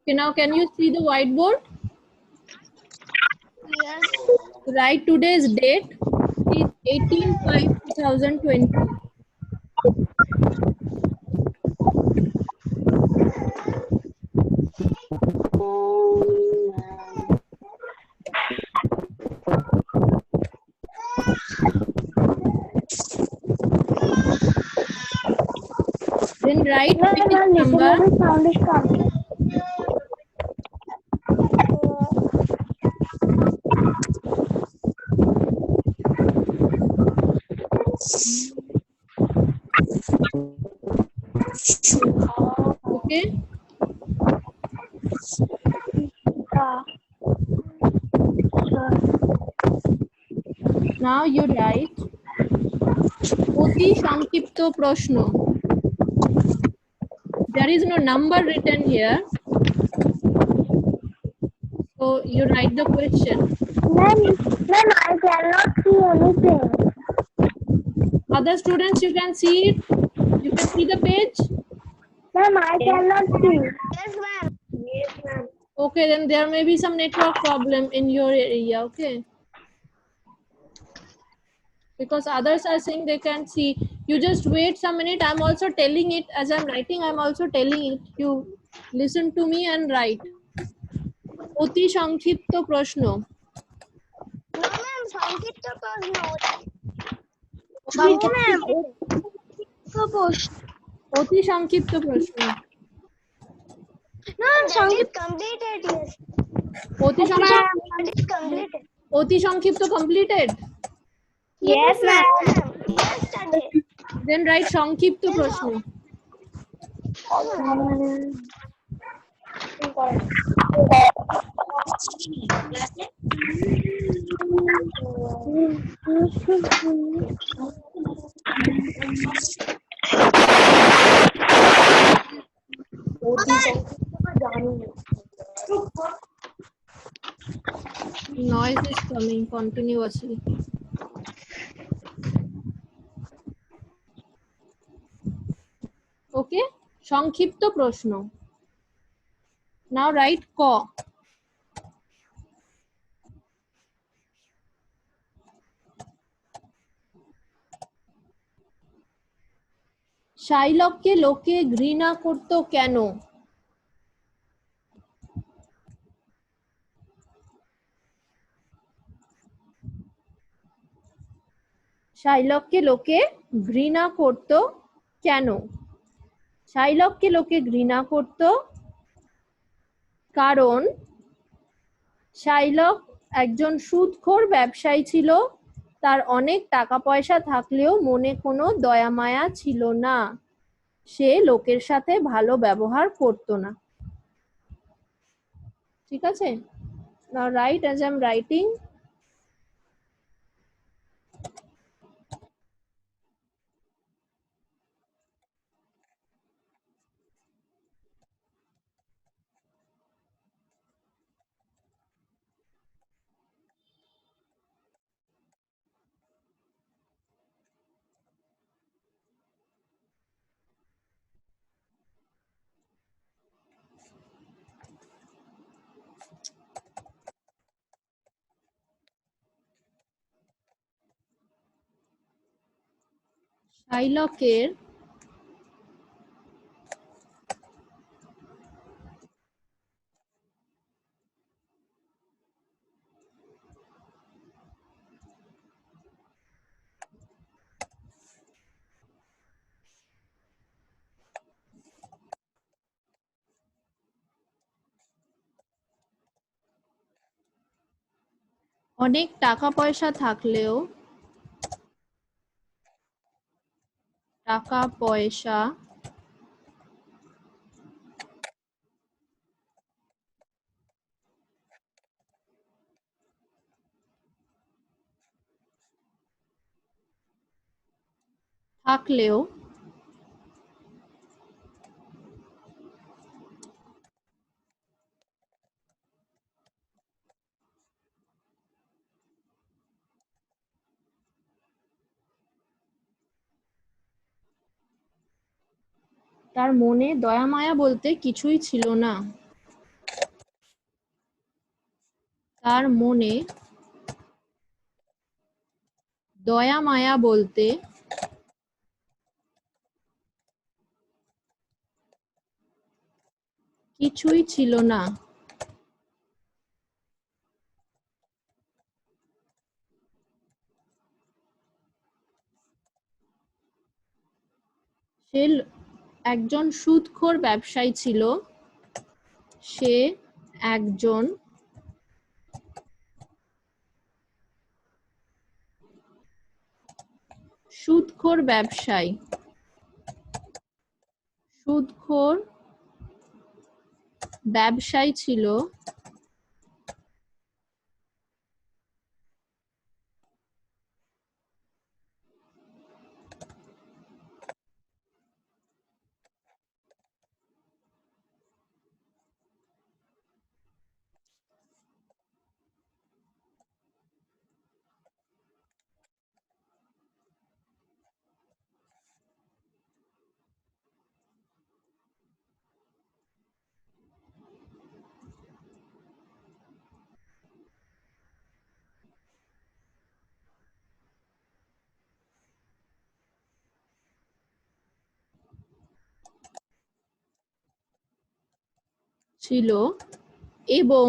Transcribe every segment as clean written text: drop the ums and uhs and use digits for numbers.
Okay, now can you see the whiteboard? Yes. Write today's date. It is 18/5/2020. Then write page number. Sound is coming. Okay. Now you write অতি সংক্ষিপ্ত প্রশ্ন. There is no number written here. So you write the question. Ma'am, I cannot see anything. Other students, you can see it. You can see the page. Ma'am, I cannot see. Yes, ma'am. Yes, ma'am. Okay, then there may be some network problem in your area. Okay. Because others are saying they can see. You just wait some minute. I'm also telling it as I'm writing. I'm also telling it. You listen to me and write. অতি সংক্ষিপ্ত প্রশ্ন. No, ma'am. সংক্ষিপ্ত প্রশ্ন. সংক্ষিপ্ত ma'am. অতি সংক্ষিপ্ত প্রশ্ন. No, that is completed. Yes. অতি সংক্ষিপ্ত. That is completed. অতি সংক্ষিপ্ত completed. Yes, ma'am. Yesterday. Then write সংক্ষিপ্ত প্রশ্ন. Noise is coming continuously. Okay, সংক্ষিপ্ত প্রশ্ন. Now write ক. শাইলককে লোকে ঘৃণা করত কেন? শাইলককে লোকে ঘৃণা করত কেন? শাইলককে লোকে ঘৃণা করত কারণ শাইলক একজন সুদখোর ব্যবসায়ী ছিল। তার অনেক টাকা পয়সা থাকলেও মনে কোনো দয়া মায়া ছিল না। সে লোকের সাথে ভালো ব্যবহার করত না। ঠিক আছে? Now write as I'm writing. শাইলকের অনেক টাকা পয়সা থাকলেও তার মনে দয়া মায়া বলতে কিছুই ছিল না। তার মনে দয়া মায়া বলতে কিছুই ছিল না। সে একজন সুদখোর ব্যবসায়ী ছিল। সে একজন সুদখোর ব্যবসায়ী। সুদখোর ব্যবসায়ী ছিল। ছিল এবং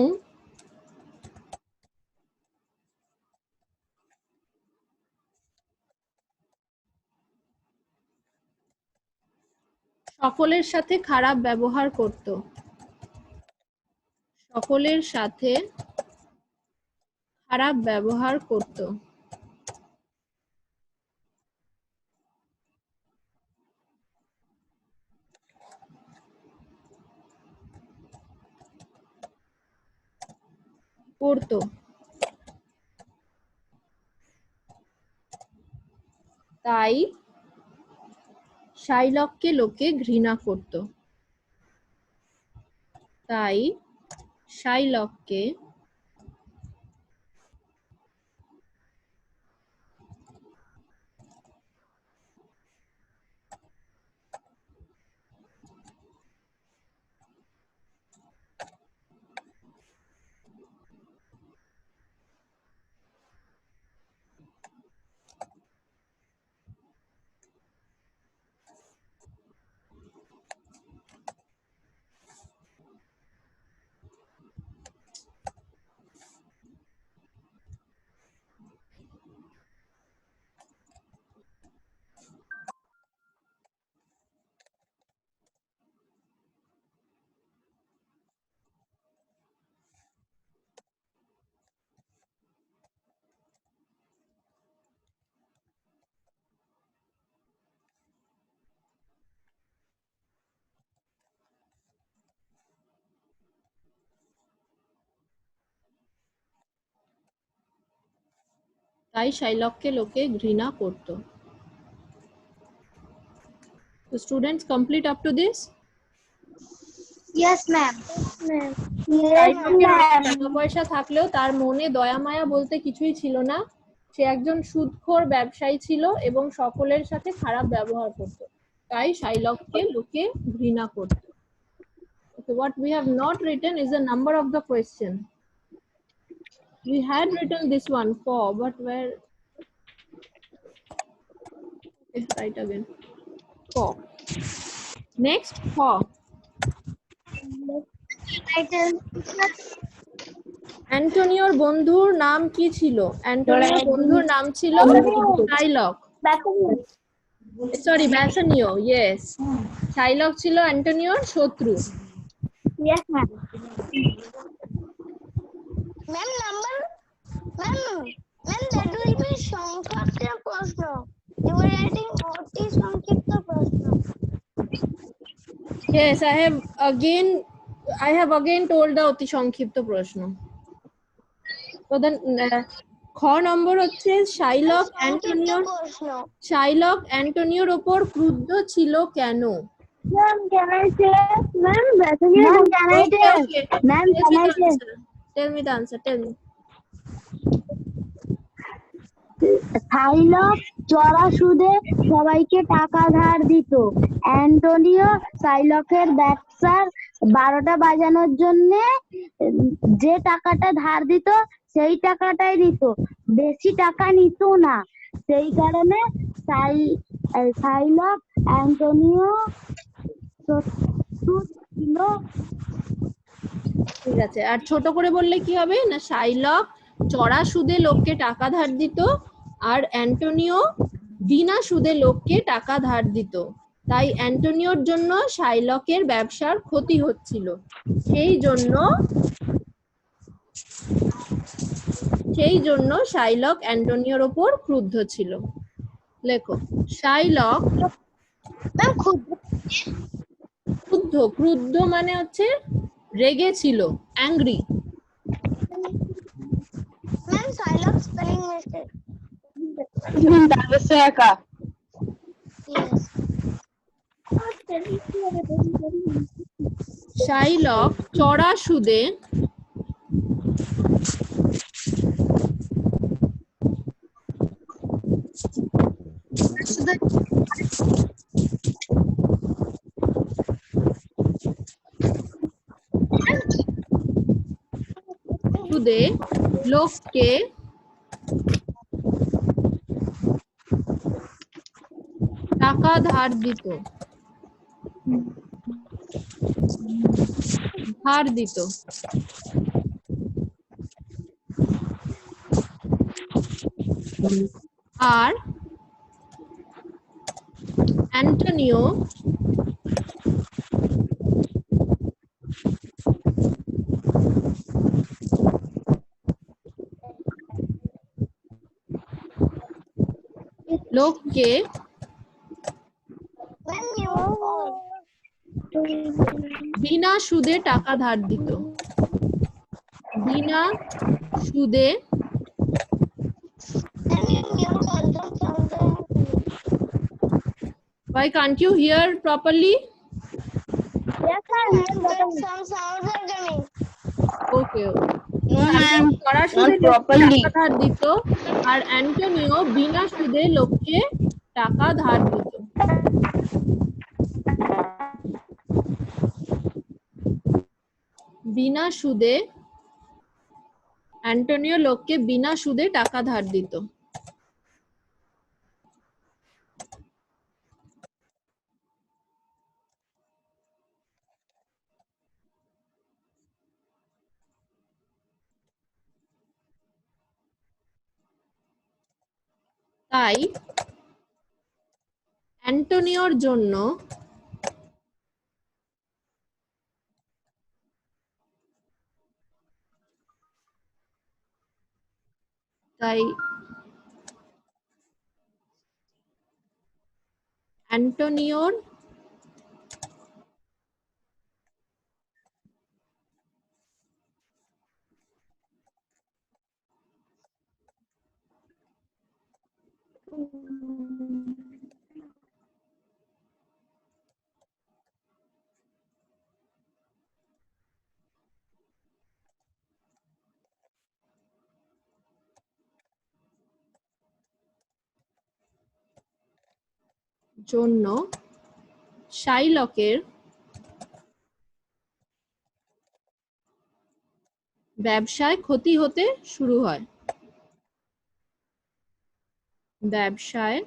সকলের সাথে খারাপ ব্যবহার করত। সকলের সাথে খারাপ ব্যবহার করত। করত। তাই শাইলককে লোকে ঘৃণা করত। তাই শাইলককে লোকে ঘৃণা করত। So students, complete up to this? Yes, ma'am. টাকা পয়সা থাকলেও তার মনে দয়া মায়া বলতে কিছুই ছিল না। সে একজন সুদখোর ব্যবসায়ী ছিল এবং সকলের সাথে খারাপ ব্যবহার করত। তাই শাইলককে লোকে ঘৃণা করত। Okay, what we have not written is the number of the question. We had written this one for, but where? Okay, write again. For. Next, for. অ্যান্টোনিওর বন্ধুর নাম কি ছিল? অ্যান্টোনিওর বন্ধুর নাম ছিল শাইলক। সরি, ব্যাসনিও। ইয়েস, শাইলক ছিল অ্যান্টোনিওর শত্রু। Yes, ma'am. Ma'am, number. Ma'am, that will be সংক্ষিপ্ত প্রশ্ন. You were writing অতি সংক্ষিপ্ত প্রশ্ন. Yes, I have again told the অতি সংক্ষিপ্ত প্রশ্ন। তো দেন খ নম্বর হচ্ছে শাইলক অ্যান্টোনিওর ওপর ক্রুদ্ধ ছিল কেন? Ma'am, can I say? Ma'am, can I say? Ma'am, can I say? Tell me the answer. Tell me. Shylock চড়া সুদে সবাইকে টাকা ধার দিত। অ্যান্টোনিও শাইলকের ব্যবসার 12টা বাজানোর জন্য যে টাকাটা ধার দিত সেই টাকাটাই দিত, বেশি টাকা নিত না। সেই কারণে শাইলক অ্যান্টোনিও প্রস্তুত ছিল। ঠিক আছে, আর ছোট করে বললে কি হবে না, শাইলক চড়া সুদে লোককে টাকা ধার দিত আর অ্যান্টোনিও বিনা সুদে লোককে টাকা ধার দিত। তাই অ্যান্টোনিওর জন্য শাইলকের ব্যবসার ক্ষতি হচ্ছিল, সেই জন্য শাইলক অ্যান্টোনিওর ওপর ক্রুদ্ধ ছিল। লেখো, শাইলক ক্রুদ্ধ মানে হচ্ছে রেগে ছিল, angry. Ma'am সাইলক spelling mistake. Yes. Shylock চড়া সুদে লোককে টাকা ধার দিত। আর অ্যান্টোনিও লোককে When you call. বিনা সুদে টাকা ধার দিত। বিনা সুদে Then you mute also something. Why can't you hear properly? Yes, ma'am. But some sounds are coming. Okay. No, ma'am. চড়া Not সুদে লোককে properly. টাকা ধার দিত আর অ্যান্টোনিও বিনা সুদে লোককে টাকা ধার দিত। বিনা সুদে অ্যান্টোনিও লোককে বিনা সুদে টাকা ধার দিত। তাই অ্যান্টোনিওর জন্য শাইলকের ব্যবসায় ক্ষতি হতে শুরু হয়। ব্যবসায়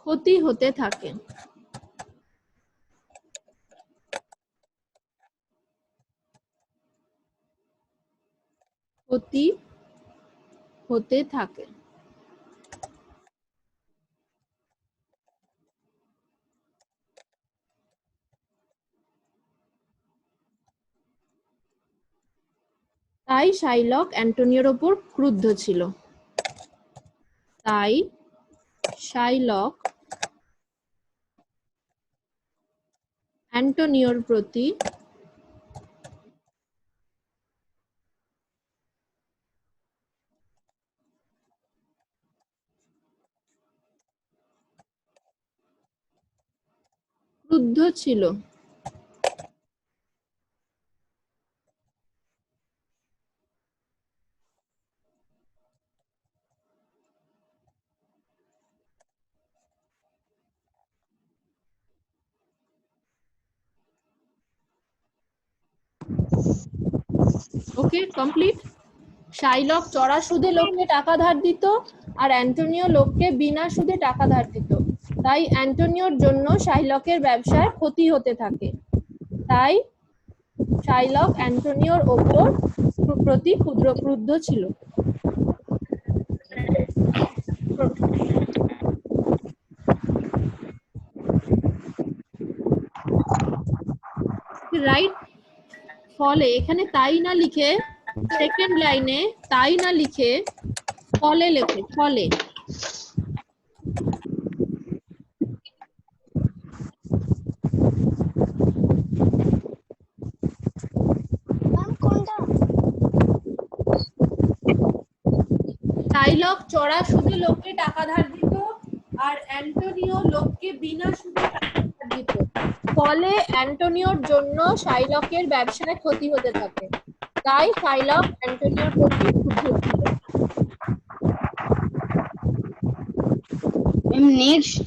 ক্ষতি হতে থাকে। ক্ষতি হতে থাকে। তাই শাইলক অ্যান্টোনিওর ওপর ক্রুদ্ধ ছিল। তাই শাইলক অ্যান্টোনিওর প্রতি ক্রুদ্ধ ছিল। ওকে, কমপ্লিট। শাইলক চড়া সুদে লোককে টাকা ধার দিত আর অ্যান্টোনিও লোককে বিনা সুদে টাকা ধার দিত। তাই অ্যান্টোনিওর জন্য শাইলকের ব্যবসায় ক্ষতি হতে থাকে। তাই শাইলক অ্যান্টোনিওর ওপর প্রতি ক্রুদ্ধ ছিল। রাইট। ফলে এখানে তাই না লিখে সেকেন্ড লাইনে তাই না লিখে ফলে লেখো, ফলে। ম্যাম কোনটা? শাইলক চড়া সুদে লোককে টাকা ধার দিত আর অ্যান্টোনিও লোককে বিনা সুদে টাকা ধার দিত। ফলে অ্যান্টোনিওর জন্য শাইলকের ব্যবসায় ক্ষতি হতে থাকে। তাই শাইলক অ্যান্টোনিওর প্রতি ক্রুদ্ধ ছিল। Next,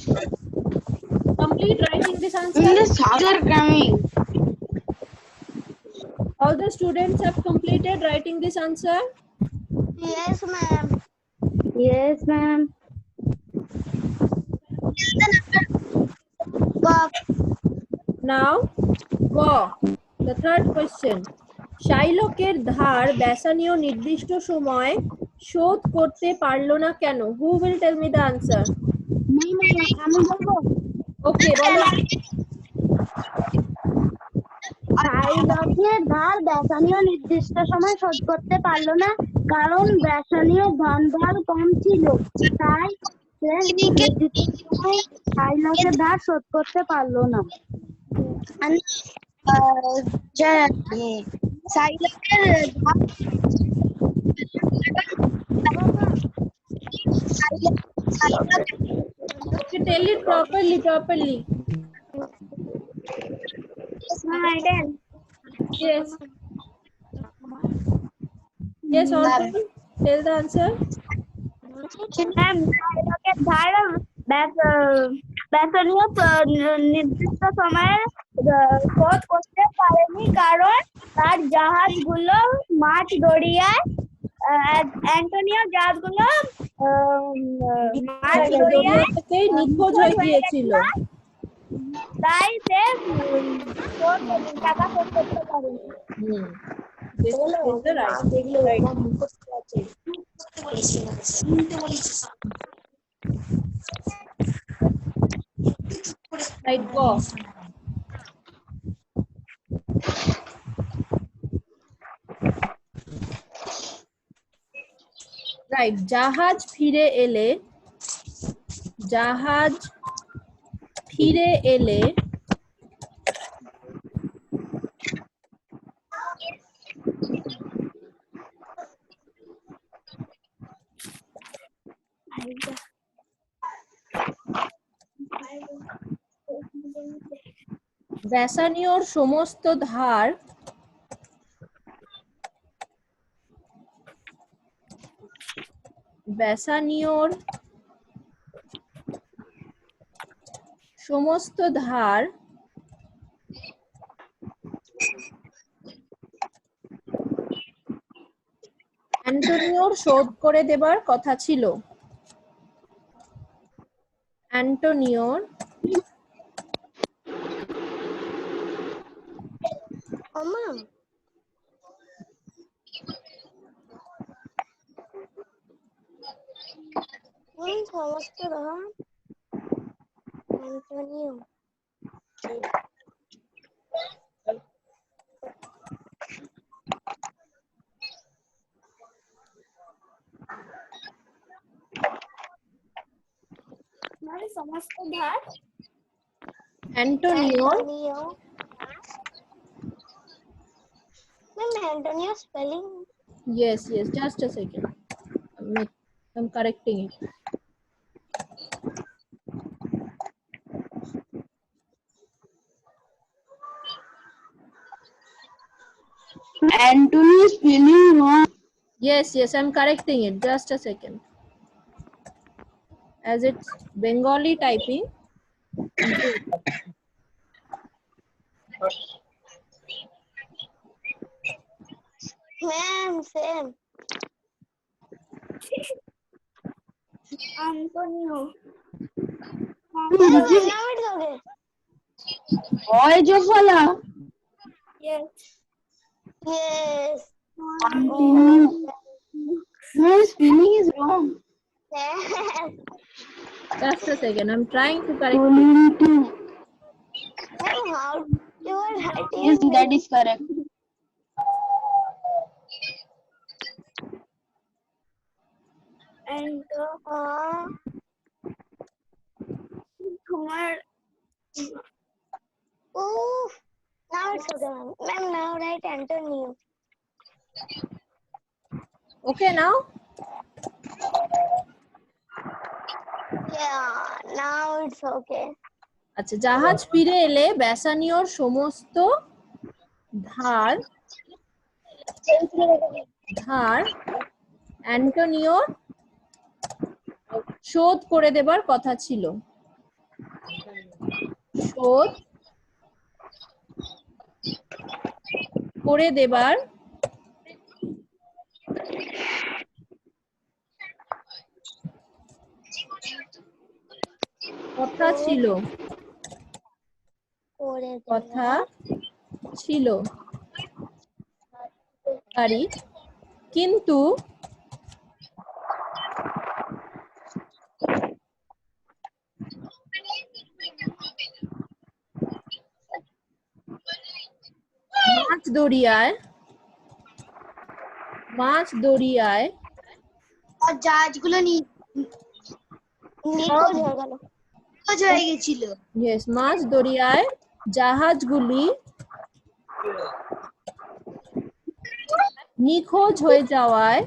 Complete writing this answer. the sounds are coming. All the students have completed writing this answer. Yes, ma'am. Yes, ma'am. Now, go. The third question. শাইলকের ধার বেসানীয় নির্দিষ্ট সময় শোধ করতে পারলো না কেন? Who will tell me the answer? আমি বলবো। Okay, বলো। শাইলকের ধার বেসানীয় নির্দিষ্ট সময় শোধ করতে পারলো না কারণ বেসানীয় ধনভার কম ছিল, তাই সে নির্দিষ্ট সময় শাইলকের ধার শোধ করতে পারলো না। Okay, tell it properly. Yes. Yes, also tell the answer. শাইলকের ধার বেসানীয় নির্দিষ্ট সময়ে শোধ করতে পারেনি কারণ তার জাহাজগুলো মাঝ দরিয়ায় অ্যান্টোনিও জাহাজগুলো মাঝ দরিয়ায় থেকেই নিখোঁজ হয়ে গিয়েছিল। তাই সে টাকা শোধ করতে পারেনি। This is the right. Right, go. Right, জাহাজ ফিরে এলে বেসানীয়র সমস্ত ধার অ্যান্টোনিওর শোধ করে দেবার কথা ছিল। অ্যান্টোনিওর সমস্ত ধার অ্যান্টোনিও সমস্ত ধার অ্যান্টোনিওর Antonio spelling. Yes, just a second. I'm correcting it. Antonio spelling wrong. Yes, I'm correcting it. Just a second. As it's Bengali typing. Ma'am, same. Antonio. Ma'am, now it's okay. Voyage of Allah. Yes. Yes. Continue. No, spelling is wrong. Ma'am, Just a second. I'm trying to correct it. Tolito. how you are writing? Yes, that is correct. And তোমার Oh, now it's okay, ma'am. Ma'am, now write Antonio. Okay now? Yeah, now it's okay. আচ্ছা, জাহাজ ফিরে এলে ব্যাসানীয়র সমস্ত ধার অ্যান্টোনিওর শোধ করে দেবার কথা ছিল। শোধ করে দেবার কথা ছিল। কথা ছিল পারি, কিন্তু মাছ দরিয়ায় আর জাহাজগুলো নিখোঁজ হয়ে গেল। হয়ে গেছিল। ইয়েস, মাছ দরিয়ায় জাহাজগুলি নিখোঁজ হয়ে যাওয়ায়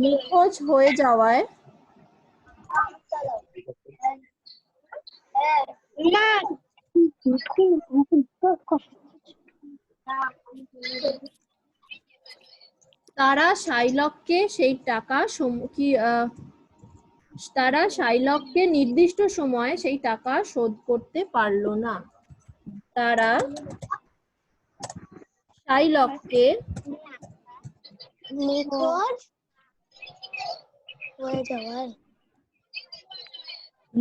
নিখোঁজ হয়ে যাওয়ায় তারা শাইলককে সেই টাকা তারা শাইলককে নির্দিষ্ট সময়ে সেই টাকা শোধ করতে পারল না। তারা শাইলককে নিখোঁজ হয়ে যাওয়ায়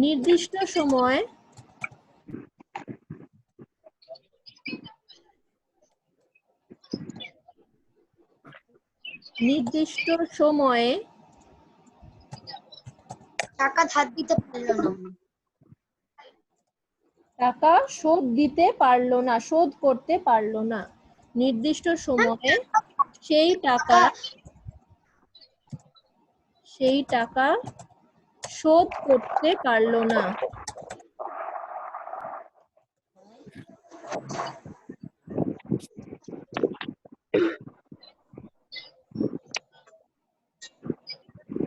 নির্দিষ্ট সময়ে টাকা ধার দিতে পারলো না। টাকা শোধ দিতে পারলো না, শোধ করতে পারলো না। নির্দিষ্ট সময়ে সেই টাকা শোধ করতে পারলো না।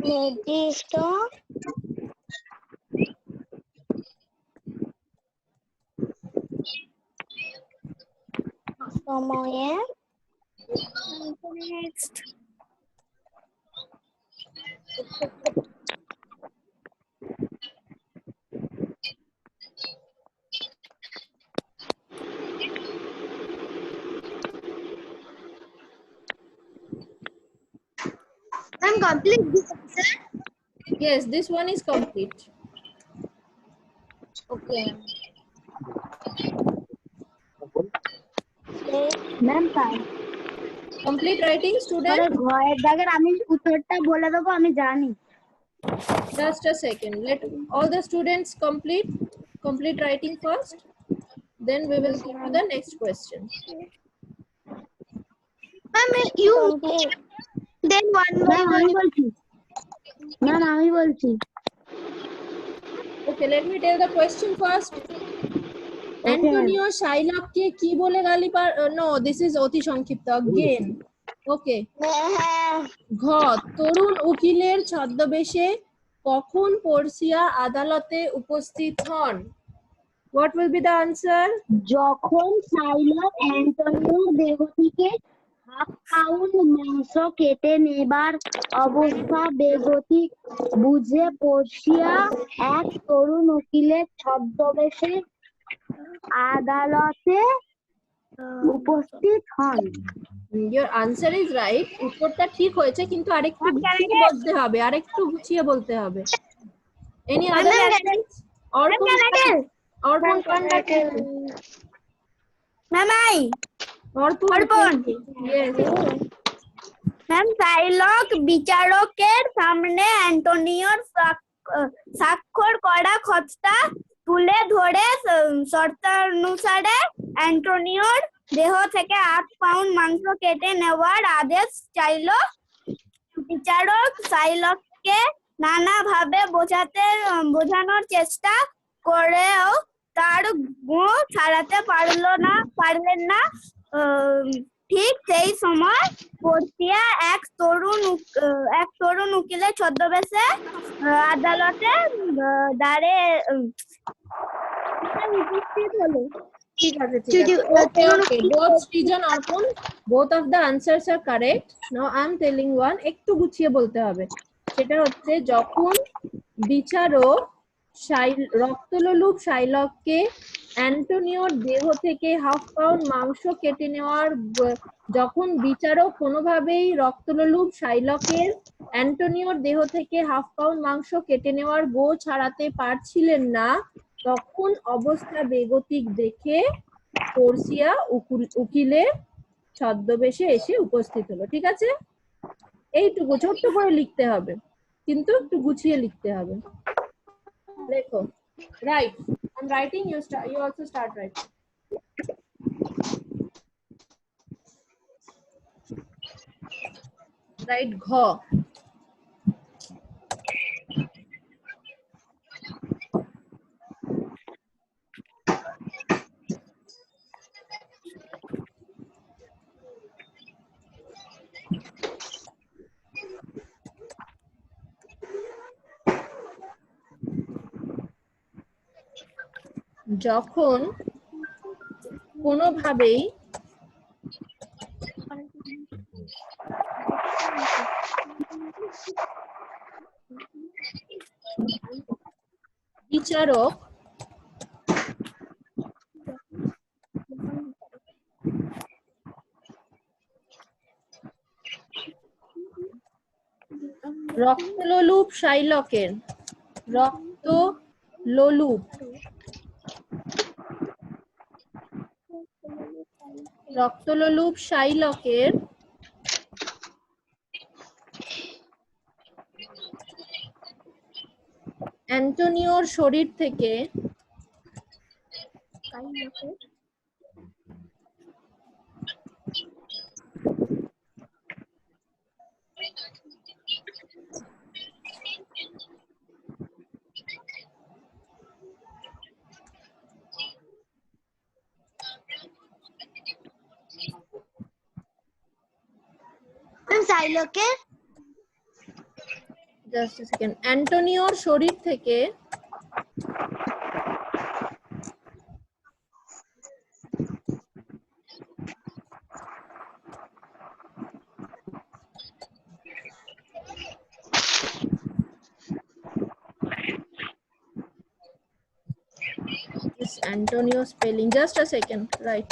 নির্দিষ্ট সময়ে I'm complete this answer. Yes, this one is complete. Okay. Ma'am তাই Complete writing, student? ঘরের দাগের আমি উত্তরটা বলে দেবো, আমি জানি। Just a second. Let all the students complete writing first. Then we will go to the next question. Ma'am, you then one by ma'am আমি বলছি, ম্যাম আমি বলছি। Okay, let me tell the question first. Antonio Shylockকে কি বলে গালি no, this is অতি সংক্ষিপ্ত again. Okay. ঘ, তরুণ উকিলের ছদ্মবেশে কখন পর্সিয়া আদালতে উপস্থিত হন? What will be the answer? যখন সাইলক অ্যান্টোনিওর দেহ থেকে হাফ পাউন্ড মাংস কেটে নেবার অবস্থা বেগতিক বুঝে পর্ষিয়া এক তরুণ উকিলের ছদ্মবেশে আদালতে উপস্থিত হন। Your answer is right. উত্তরটা ঠিক হয়েছে কিন্তু আরেকটু গুছিয়ে বলতে হবে, আরেকটু গুছিয়ে বলতে হবে। Any other answers? অর্পণ পান্ডা। ম্যাম অর্পণ। Yes. ম্যাম সাইলক বিচারকের সামনে অ্যান্টোনিওর স্বাক্ষর করা খতটা তুলে ধরে শর্তানুসারে অ্যান্টোনিওর দেহ থেকে 8 পাউন্ড মাংস কেটে নেওয়ার আদেশ চাইল। বিচারক সাইলককে নানাভাবে বোঝানোর চেষ্টা করেও তার গো ছাড়াতে পারলেন না। ঠিক সেই সময় পর্ষিয়া এক তরুণ উকিলের ছদ্মবেশে আদালতে দ্বারে উপস্থিত হলো। ঠিক আছে, ঠিক আছে। Okay. Both Srijan, Arpon, both of the answers are correct. Now I am telling one. একটু গুছিয়ে বলতে হবে। সেটা হচ্ছে যখন বিচারক রক্তলোলুপ শাইলককে অ্যান্টোনিওর দেহ থেকে হাফ পাউন্ড মাংস কেটে নেওয়ার যখন বিচারক কোনোভাবেই রক্তলোলুপ শাইলকের অ্যান্টোনিওর দেহ থেকে হাফ পাউন্ড মাংস কেটে নেওয়ার গো ছাড়াতে পারছিলেন না, তখন অবস্থা বেগতিক দেখে পর্ষিয়া উকিলের ছদ্মবেশে এসে উপস্থিত হলো। ঠিক আছে, এইটুকু ছোট্ট করে লিখতে হবে কিন্তু একটু গুছিয়ে লিখতে হবে। লেখো। Right, I am writing, you also start writing. Right ঘ। যখন কোনোভাবেই বিচারক রক্তলোলুপ শাইলকের অ্যান্টোনিওর শরীর থেকে জাস্ট আ সেকেন্ড, অ্যান্টোনিওর শরীর থেকে Antonio spelling, just a second, right?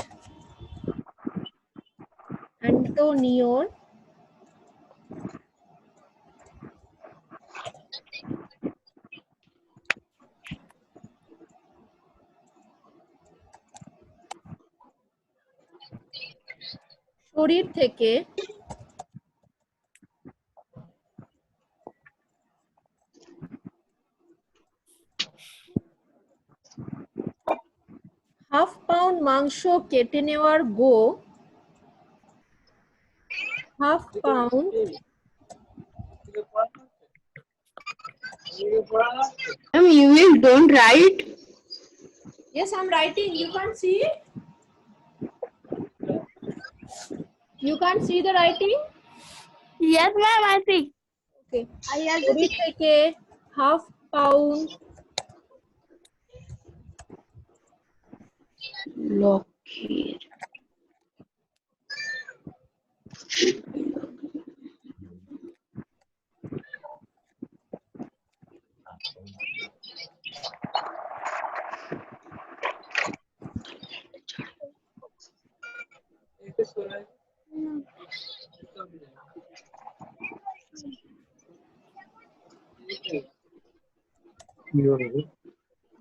Antonio শরীর থেকে হাফ পাউন্ড মাংস কেটে নেওয়ার গো half pound You don't write? Yes, I'm writing. You can't see it? You can't see the writing? Yes, ma'am, I see. Okay. শরীর থেকে half pound লক্ষ্মীর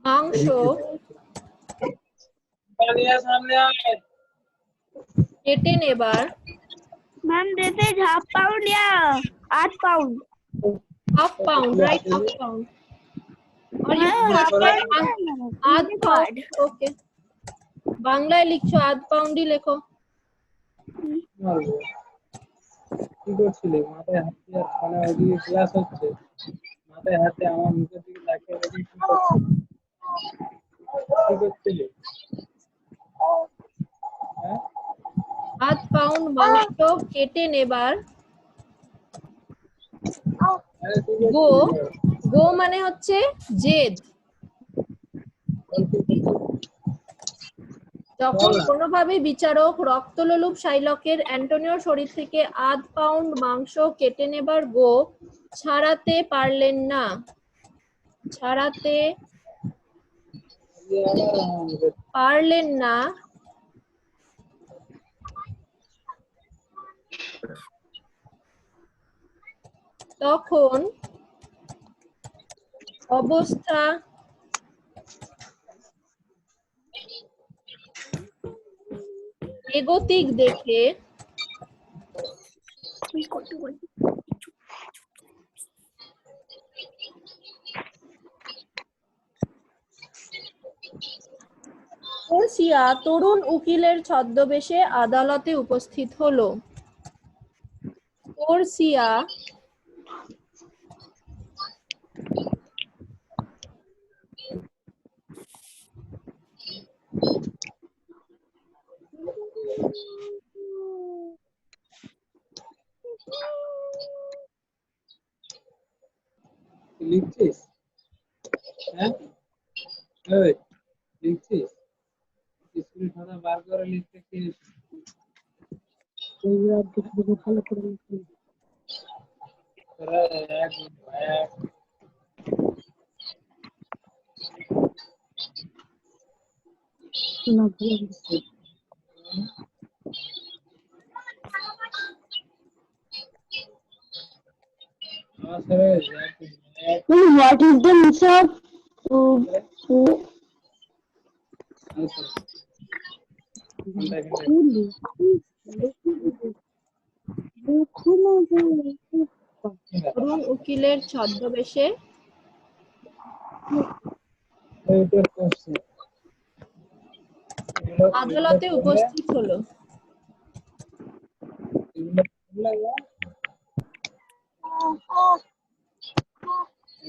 মাংস কেটে নেবার मैम देते हाफ पाउंड या 8 pound half pound, right? Half pound. Or you half write pound আধ pound. Okay. বাংলায় লিখছো আধ পাউন্ডই লেখো। কি করছিলে? মাথায় হাত দিয়ে মানে ওদিকে ক্লাস হচ্ছে, মাথায় হাতে আমার মুখের দিকে তাকিয়ে রেখে কি করছিলে? হ্যাঁ? আধ পাউন্ড মাংস কেটে নেবার আরে কি গো করছিলে? গো মানে হচ্ছে জেদ। যখন কোনোভাবে বিচারক রক্তলোলুপ শাইলকের অ্যান্টোনিওর শরীর থেকে আধ পাউন্ড মাংস কেটে নেবার গো ছাড়াতে পারলেন না, ছাড়াতে পারলেন না, তখন অবস্থা এগতিক দেখে পড়শিয়া তরুণ উকিলের ছদ্মবেশে আদালতে উপস্থিত হলো। পড়শিয়া লিখছিস? হ্যাঁ? এই, লিখছিস? স্কুল খাতা বার করে লিখতে কি তোরা এক What is the meaning of তরুণ উকিলের ছদ্মবেশে আদালতে উপস্থিত হলো।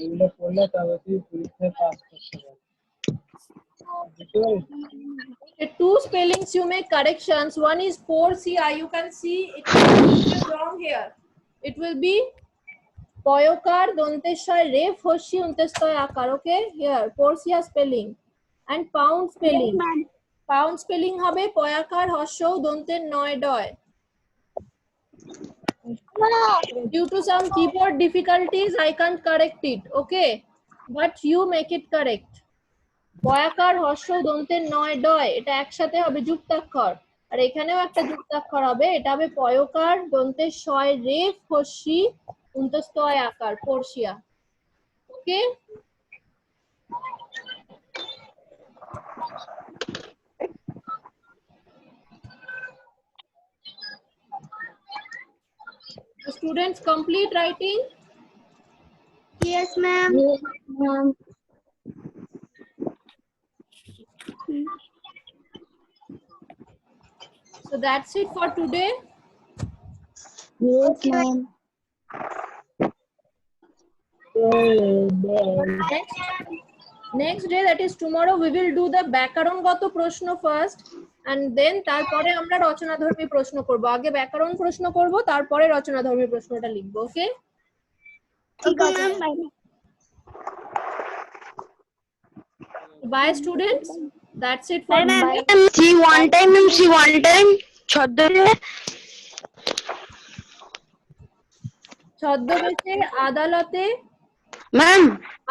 এগুলো পড়লে তবে তুই পরীক্ষায় পাস করতে পারবি। বুঝতে পারিস? The two spellings you make corrections. One is Porcia. You can see it is wrong here. It will be Poyokar Donteshwar Ref Hoshi Untestoy Akar. Okay, here Porcia spelling and pound spelling. Pound spelling হবে Poyakar Hosho Donte Noy Doy. Due to some keyboard difficulties, I can't correct it. Okay, but you make it correct. পয়াকার Harsh দন্তের নয় ডয়, এটা একসাথে হবে যুক্তাক্ষর, আর এখানেও একটা যুক্তাক্ষর হবে, এটা হবে পয়কার দন্তের শয় রেফ হর্ষি উন্তস্তয় আকার পড়শিয়া। ওকে, students complete writing. Yes, ma'am. So that's it for today. Yes, ma'am. Next day, that is tomorrow, we will do the ব্যাকরণগত প্রশ্ন first and then তারপরে আমরা রচনাধর্মী প্রশ্ন করব। আগে ব্যাকরণ প্রশ্ন করব, তারপরে রচনাধর্মী প্রশ্নটা লিখব। ওকে, Okay, ma'am. bye students. That's it for Bye. See one time, ma'am. See one time. ছদ্মে ছদ্মবেশে আদালতে ম্যাম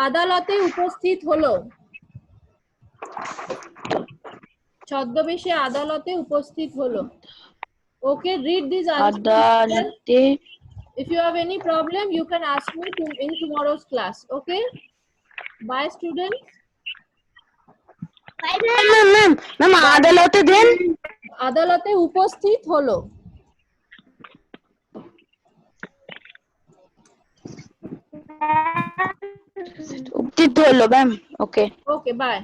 আদালতে উপস্থিত হলো। ছদ্মবেশে আদালতে উপস্থিত হলো। Okay, read these answers. আদালতে If you have any problem, you can ask me in tomorrow's class. Okay? Bye, students. Ma'am ma'am ma'am আদালতে দেন আদালতে উপস্থিত হলো। উপস্থিত হলো ম্যাম ওকে Okay, bye.